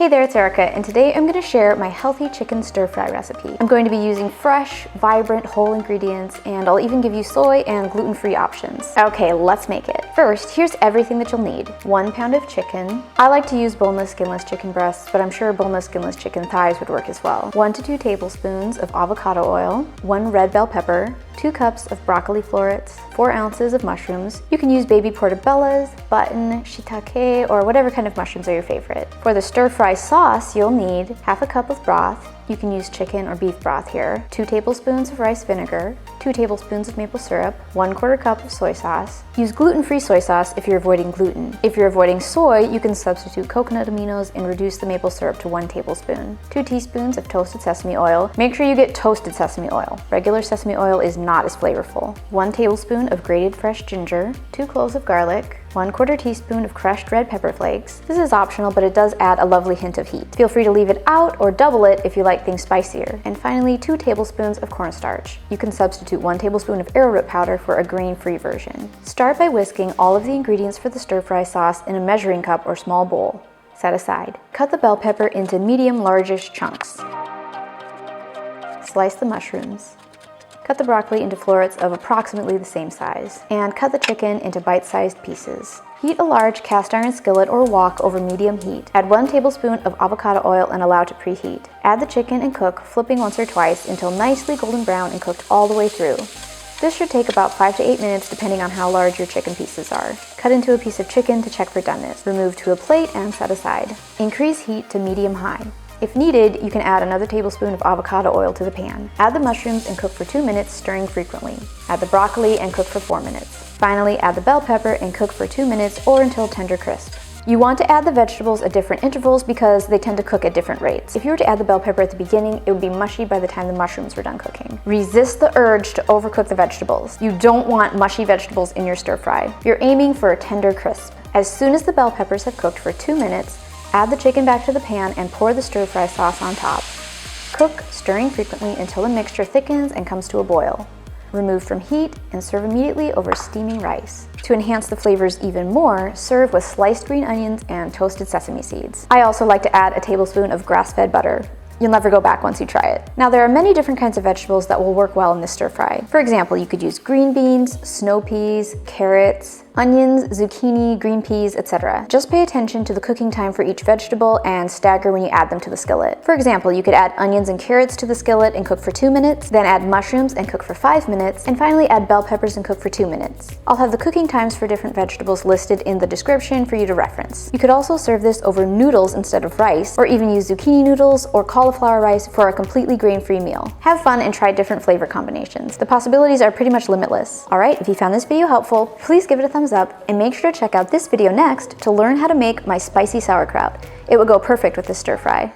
Hey there, it's Erica, and today I'm going to share my healthy chicken stir-fry recipe. I'm going to be using fresh, vibrant, whole ingredients, and I'll even give you soy and gluten-free options. Okay, let's make it. First, here's everything that you'll need. 1 pound of chicken. I like to use boneless, skinless chicken breasts, but I'm sure boneless, skinless chicken thighs would work as well. 1 to 2 tablespoons of avocado oil, 1 red bell pepper, 2 cups of broccoli florets, 4 ounces of mushrooms. You can use baby portobellas, button, shiitake, or whatever kind of mushrooms are your favorite. For the stir-fry sauce, you'll need half a cup of broth. You can use chicken or beef broth here. 2 tablespoons of rice vinegar, 2 tablespoons of maple syrup, 1/4 cup of soy sauce. Use gluten-free soy sauce if you're avoiding gluten. If you're avoiding soy, you can substitute coconut aminos and reduce the maple syrup to 1 tablespoon. 2 teaspoons of toasted sesame oil. Make sure you get toasted sesame oil. Regular sesame oil is not as flavorful. 1 tablespoon of grated fresh ginger, 2 cloves of garlic, 1/4 teaspoon of crushed red pepper flakes. This is optional, but it does add a lovely hint of heat. Feel free to leave it out or double it if you like things spicier. And finally, 2 tablespoons of cornstarch. You can substitute 1 tablespoon of arrowroot powder for a grain-free version. Start by whisking all of the ingredients for the stir-fry sauce in a measuring cup or small bowl. Set aside. Cut the bell pepper into medium-largish chunks. Slice the mushrooms. Cut the broccoli into florets of approximately the same size, and cut the chicken into bite-sized pieces. Heat a large cast iron skillet or wok over medium heat. Add 1 tablespoon of avocado oil and allow to preheat. Add the chicken and cook, flipping once or twice until nicely golden brown and cooked all the way through. This should take about 5 to 8 minutes depending on how large your chicken pieces are. Cut into a piece of chicken to check for doneness. Remove to a plate and set aside. Increase heat to medium-high. If needed, you can add another tablespoon of avocado oil to the pan. Add the mushrooms and cook for 2 minutes, stirring frequently. Add the broccoli and cook for 4 minutes. Finally, add the bell pepper and cook for 2 minutes or until tender crisp. You want to add the vegetables at different intervals because they tend to cook at different rates. If you were to add the bell pepper at the beginning, it would be mushy by the time the mushrooms were done cooking. Resist the urge to overcook the vegetables. You don't want mushy vegetables in your stir fry. You're aiming for a tender crisp. As soon as the bell peppers have cooked for 2 minutes, add the chicken back to the pan and pour the stir-fry sauce on top. Cook, stirring frequently until the mixture thickens and comes to a boil. Remove from heat and serve immediately over steaming rice. To enhance the flavors even more, serve with sliced green onions and toasted sesame seeds. I also like to add a tablespoon of grass-fed butter. You'll never go back once you try it. Now, there are many different kinds of vegetables that will work well in this stir fry. For example, you could use green beans, snow peas, carrots, onions, zucchini, green peas, etc. Just pay attention to the cooking time for each vegetable and stagger when you add them to the skillet. For example, you could add onions and carrots to the skillet and cook for 2 minutes, then add mushrooms and cook for 5 minutes, and finally add bell peppers and cook for 2 minutes. I'll have the cooking times for different vegetables listed in the description for you to reference. You could also serve this over noodles instead of rice, or even use zucchini noodles or cauliflower rice for a completely grain-free meal. Have fun and try different flavor combinations. The possibilities are pretty much limitless. Alright, if you found this video helpful, please give it a thumbs up and make sure to check out this video next to learn how to make my spicy sauerkraut. It would go perfect with this stir fry.